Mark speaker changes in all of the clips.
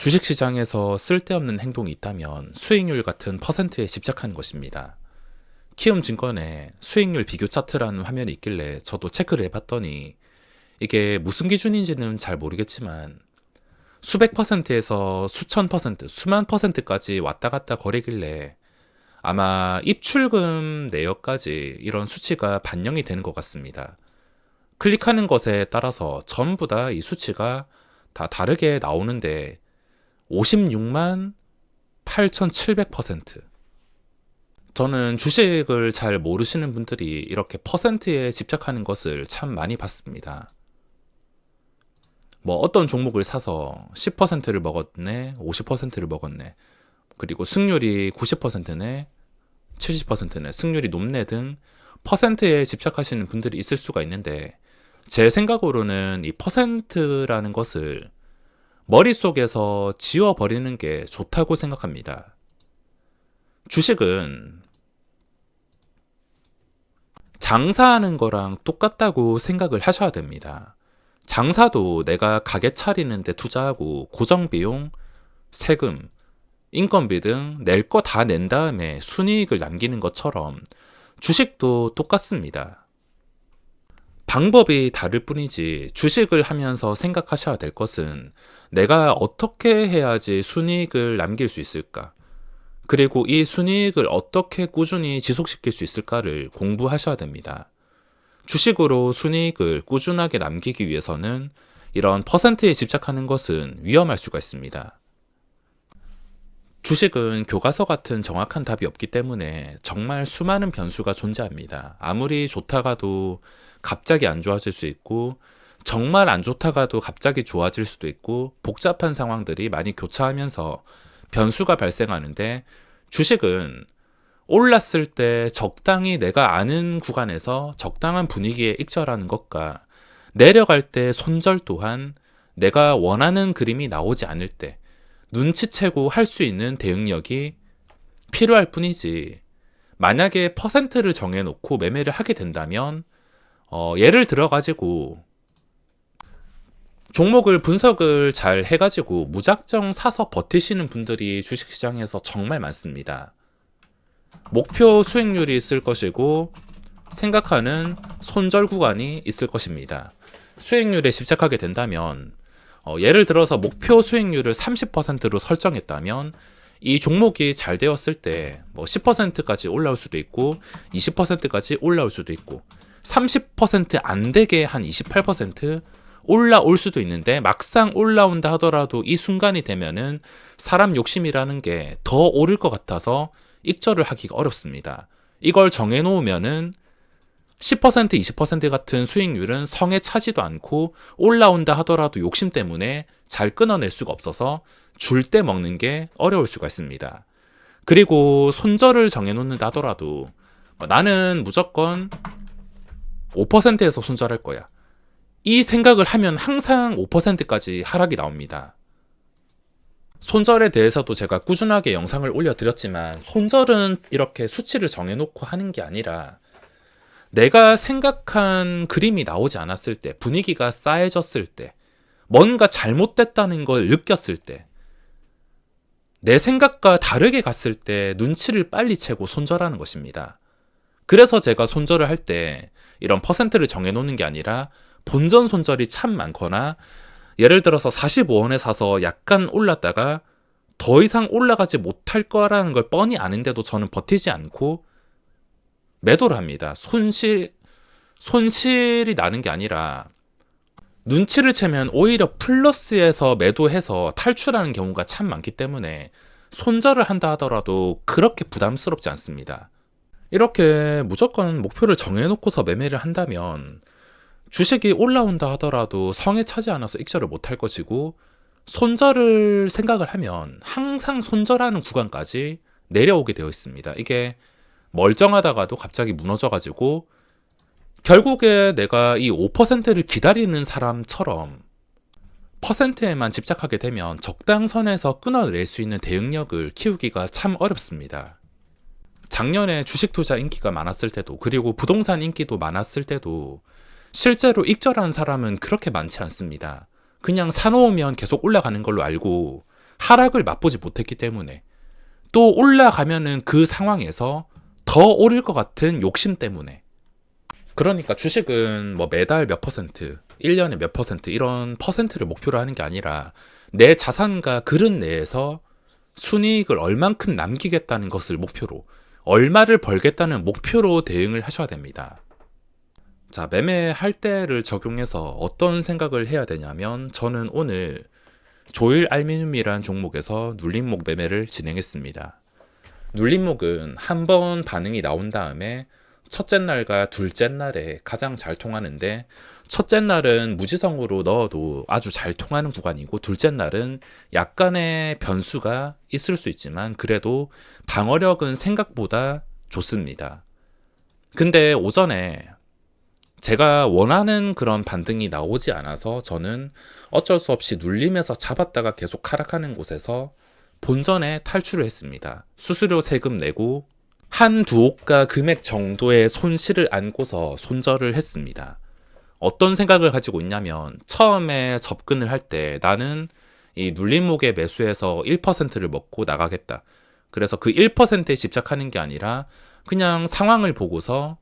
Speaker 1: 주식시장에서 쓸데없는 행동이 있다면 수익률 같은 퍼센트에 집착하는 것입니다. 키움증권에 수익률 비교 차트라는 화면이 있길래 저도 체크를 해봤더니 이게 무슨 기준인지는 잘 모르겠지만 수백 퍼센트에서 수천 퍼센트, 수만 퍼센트까지 왔다 갔다 거리길래 아마 입출금 내역까지 이런 수치가 반영이 되는 것 같습니다. 클릭하는 것에 따라서 전부 다 이 수치가 다 다르게 나오는데 56만 8,700%. 저는 주식을 잘 모르시는 분들이 이렇게 퍼센트에 집착하는 것을 참 많이 봤습니다. 뭐 어떤 종목을 사서 10%를 먹었네, 50%를 먹었네, 그리고 승률이 90%네, 70%네, 승률이 높네 등 퍼센트에 집착하시는 분들이 있을 수가 있는데 제 생각으로는 이 퍼센트라는 것을 머릿속에서 지워버리는 게 좋다고 생각합니다. 주식은 장사하는 거랑 똑같다고 생각을 하셔야 됩니다. 장사도 내가 가게 차리는데 투자하고 고정비용, 세금, 인건비 등 낼 거 다 낸 다음에 순이익을 남기는 것처럼 주식도 똑같습니다. 방법이 다를 뿐이지 주식을 하면서 생각하셔야 될 것은 내가 어떻게 해야지 순이익을 남길 수 있을까? 그리고 이 순이익을 어떻게 꾸준히 지속시킬 수 있을까를 공부하셔야 됩니다. 주식으로 순이익을 꾸준하게 남기기 위해서는 이런 퍼센트에 집착하는 것은 위험할 수가 있습니다. 주식은 교과서 같은 정확한 답이 없기 때문에 정말 수많은 변수가 존재합니다. 아무리 좋다가도 갑자기 안 좋아질 수 있고 정말 안 좋다가도 갑자기 좋아질 수도 있고 복잡한 상황들이 많이 교차하면서 변수가 발생하는데 주식은 올랐을 때 적당히 내가 아는 구간에서 적당한 분위기에 익절하는 것과 내려갈 때 손절 또한 내가 원하는 그림이 나오지 않을 때 눈치채고 할 수 있는 대응력이 필요할 뿐이지 만약에 퍼센트를 정해놓고 매매를 하게 된다면 예를 들어가지고 종목을 분석을 잘 해가지고 무작정 사서 버티시는 분들이 주식시장에서 정말 많습니다. 목표 수익률이 있을 것이고 생각하는 손절 구간이 있을 것입니다. 수익률에 집착하게 된다면 예를 들어서 목표 수익률을 30%로 설정했다면 이 종목이 잘 되었을 때 뭐 10%까지 올라올 수도 있고 20%까지 올라올 수도 있고 30%안 되게 한 28% 올라올 수도 있는데 막상 올라온다 하더라도 이 순간이 되면은 사람 욕심이라는 게 더 오를 것 같아서 익절을 하기가 어렵습니다. 이걸 정해놓으면은 10%, 20% 같은 수익률은 성에 차지도 않고 올라온다 하더라도 욕심 때문에 잘 끊어낼 수가 없어서 줄 때 먹는 게 어려울 수가 있습니다. 그리고 손절을 정해놓는다 하더라도 나는 무조건 5%에서 손절할 거야. 이 생각을 하면 항상 5%까지 하락이 나옵니다. 손절에 대해서도 제가 꾸준하게 영상을 올려드렸지만 손절은 이렇게 수치를 정해놓고 하는 게 아니라 내가 생각한 그림이 나오지 않았을 때, 분위기가 싸해졌을 때, 뭔가 잘못됐다는 걸 느꼈을 때, 내 생각과 다르게 갔을 때 눈치를 빨리 채고 손절하는 것입니다. 그래서 제가 손절을 할 때 이런 퍼센트를 정해놓는 게 아니라 본전 손절이 참 많거나 예를 들어서 45원에 사서 약간 올랐다가 더 이상 올라가지 못할 거라는 걸 뻔히 아는데도 저는 버티지 않고 매도를 합니다. 손실이 나는 게 아니라 눈치를 채면 오히려 플러스에서 매도해서 탈출하는 경우가 참 많기 때문에 손절을 한다 하더라도 그렇게 부담스럽지 않습니다. 이렇게 무조건 목표를 정해놓고서 매매를 한다면 주식이 올라온다 하더라도 성에 차지 않아서 익절을 못할 것이고 손절을 생각을 하면 항상 손절하는 구간까지 내려오게 되어 있습니다. 이게 멀쩡하다가도 갑자기 무너져가지고 결국에 내가 이 5%를 기다리는 사람처럼 퍼센트에만 집착하게 되면 적당선에서 끊어낼 수 있는 대응력을 키우기가 참 어렵습니다. 작년에 주식 투자 인기가 많았을 때도 그리고 부동산 인기도 많았을 때도 실제로 익절한 사람은 그렇게 많지 않습니다. 그냥 사놓으면 계속 올라가는 걸로 알고 하락을 맛보지 못했기 때문에, 또 올라가면은 그 상황에서 더 오를 것 같은 욕심 때문에. 그러니까 주식은 뭐 매달 몇 퍼센트, 1년에 몇 퍼센트 이런 퍼센트를 목표로 하는 게 아니라 내 자산과 그릇 내에서 순이익을 얼만큼 남기겠다는 것을 목표로, 얼마를 벌겠다는 목표로 대응을 하셔야 됩니다. 자, 매매할 때를 적용해서 어떤 생각을 해야 되냐면, 저는 오늘 조일 알루미늄이라는 종목에서 눌림목 매매를 진행했습니다. 눌림목은 한 번 반응이 나온 다음에 첫째 날과 둘째 날에 가장 잘 통하는데, 첫째 날은 무지성으로 넣어도 아주 잘 통하는 구간이고, 둘째 날은 약간의 변수가 있을 수 있지만 그래도 방어력은 생각보다 좋습니다. 근데 오전에 제가 원하는 그런 반등이 나오지 않아서 저는 어쩔 수 없이 눌림에서 잡았다가 계속 하락하는 곳에서 본전에 탈출을 했습니다. 수수료 세금 내고 한두 호가 금액 정도의 손실을 안고서 손절을 했습니다. 어떤 생각을 가지고 있냐면, 처음에 접근을 할 때 나는 이 눌림목의 매수에서 1%를 먹고 나가겠다. 그래서 그 1%에 집착하는 게 아니라 그냥 상황을 보고서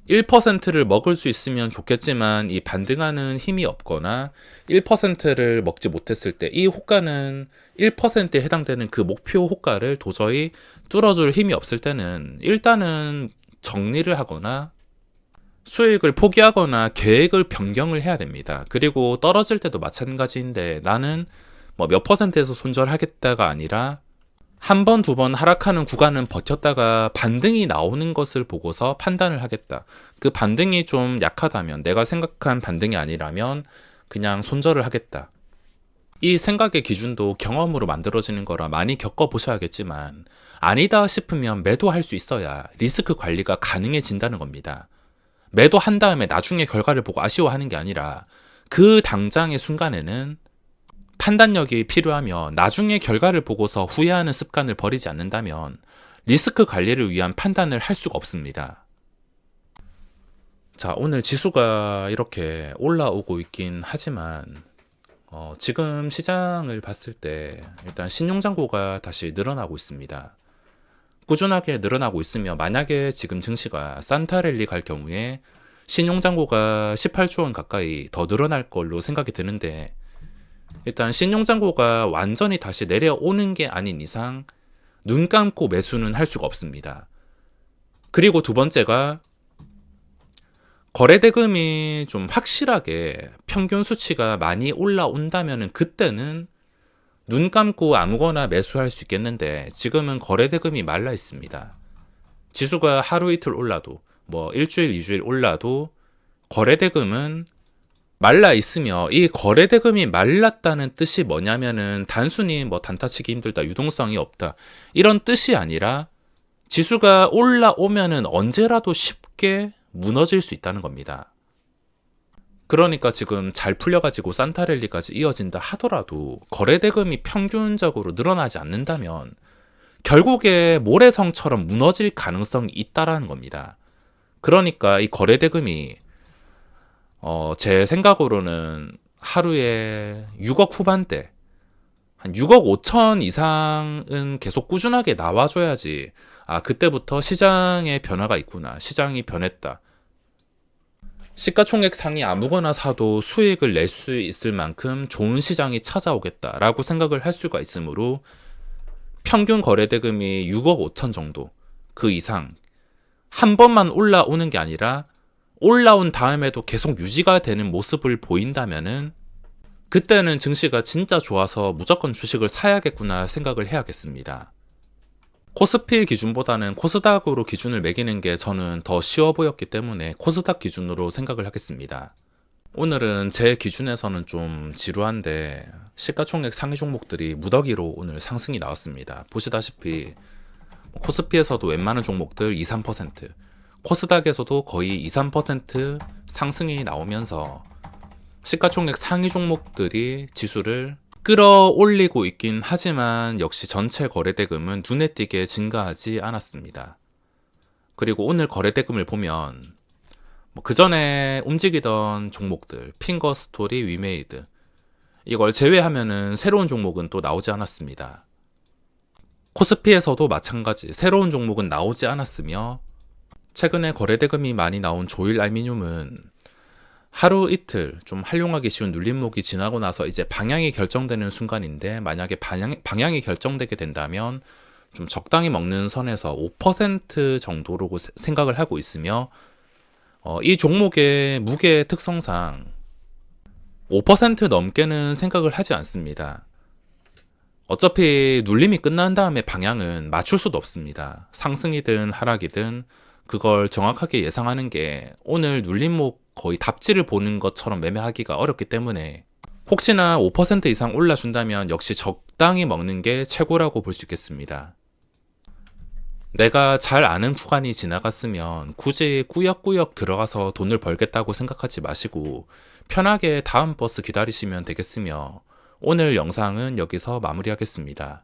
Speaker 1: 1%를 먹을 수 있으면 좋겠지만 이 반등하는 힘이 없거나 1%를 먹지 못했을 때 이 호가는 1%에 해당되는 그 목표 호가를 도저히 뚫어줄 힘이 없을 때는 일단은 정리를 하거나 수익을 포기하거나 계획을 변경을 해야 됩니다. 그리고 떨어질 때도 마찬가지인데, 나는 뭐 몇 퍼센트에서 손절하겠다가 아니라 한 번, 두 번 하락하는 구간은 버텼다가 반등이 나오는 것을 보고서 판단을 하겠다. 그 반등이 좀 약하다면, 내가 생각한 반등이 아니라면 그냥 손절을 하겠다. 이 생각의 기준도 경험으로 만들어지는 거라 많이 겪어보셔야겠지만, 아니다 싶으면 매도할 수 있어야 리스크 관리가 가능해진다는 겁니다. 매도한 다음에 나중에 결과를 보고 아쉬워하는 게 아니라 그 당장의 순간에는 판단력이 필요하며, 나중에 결과를 보고서 후회하는 습관을 버리지 않는다면 리스크 관리를 위한 판단을 할 수가 없습니다. 자, 오늘 지수가 이렇게 올라오고 있긴 하지만 지금 시장을 봤을 때 일단 신용잔고가 다시 늘어나고 있습니다. 꾸준하게 늘어나고 있으며, 만약에 지금 증시가 산타랠리 갈 경우에 신용잔고가 18조 원 가까이 더 늘어날 걸로 생각이 드는데, 일단 신용잔고가 완전히 다시 내려오는 게 아닌 이상 눈 감고 매수는 할 수가 없습니다. 그리고 두 번째가, 거래대금이 좀 확실하게 평균 수치가 많이 올라온다면은 그때는 눈 감고 아무거나 매수할 수 있겠는데, 지금은 거래대금이 말라 있습니다. 지수가 하루 이틀 올라도, 뭐 일주일, 이주일 올라도 거래대금은 말라 있으며, 이 거래대금이 말랐다는 뜻이 뭐냐면은 단순히 뭐 단타치기 힘들다, 유동성이 없다 이런 뜻이 아니라 지수가 올라오면은 언제라도 쉽게 무너질 수 있다는 겁니다. 그러니까 지금 잘 풀려가지고 산타랠리까지 이어진다 하더라도 거래대금이 평균적으로 늘어나지 않는다면 결국에 모래성처럼 무너질 가능성이 있다라는 겁니다. 그러니까 이 거래대금이 제 생각으로는 하루에 6억 후반대, 한 6억 5천 이상은 계속 꾸준하게 나와줘야지, 그때부터 시장에 변화가 있구나, 시장이 변했다, 시가총액 상위 아무거나 사도 수익을 낼 수 있을 만큼 좋은 시장이 찾아오겠다라고 생각을 할 수가 있으므로, 평균 거래대금이 6억 5천 정도, 그 이상 한 번만 올라오는 게 아니라 올라온 다음에도 계속 유지가 되는 모습을 보인다면은 그때는 증시가 진짜 좋아서 무조건 주식을 사야겠구나 생각을 해야겠습니다. 코스피 기준보다는 코스닥으로 기준을 매기는 게 저는 더 쉬워 보였기 때문에 코스닥 기준으로 생각을 하겠습니다. 오늘은 제 기준에서는 좀 지루한데 시가총액 상위 종목들이 무더기로 오늘 상승이 나왔습니다. 보시다시피 코스피에서도 웬만한 종목들 2, 3%, 코스닥에서도 거의 2, 3% 상승이 나오면서 시가총액 상위 종목들이 지수를 끌어올리고 있긴 하지만 역시 전체 거래대금은 눈에 띄게 증가하지 않았습니다. 그리고 오늘 거래대금을 보면 그 전에 움직이던 종목들, 핑거스토리, 위메이드 이걸 제외하면은 새로운 종목은 또 나오지 않았습니다. 코스피에서도 마찬가지 새로운 종목은 나오지 않았으며 최근에 거래대금이 많이 나온 조일 알미늄은 하루 이틀 좀 활용하기 쉬운 눌림목이 지나고 나서 이제 방향이 결정되는 순간인데 만약에 방향이 결정되게 된다면 좀 적당히 먹는 선에서 5% 정도로 생각을 하고 있으며 이 종목의 무게 특성상 5% 넘게는 생각을 하지 않습니다. 어차피 눌림이 끝난 다음에 방향은 맞출 수도 없습니다. 상승이든 하락이든 그걸 정확하게 예상하는 게 오늘 눌림목 거의 답지를 보는 것처럼 매매하기가 어렵기 때문에 혹시나 5% 이상 올라준다면 역시 적당히 먹는 게 최고라고 볼 수 있겠습니다. 내가 잘 아는 구간이 지나갔으면 굳이 꾸역꾸역 들어가서 돈을 벌겠다고 생각하지 마시고 편하게 다음 버스 기다리시면 되겠으며 오늘 영상은 여기서 마무리하겠습니다.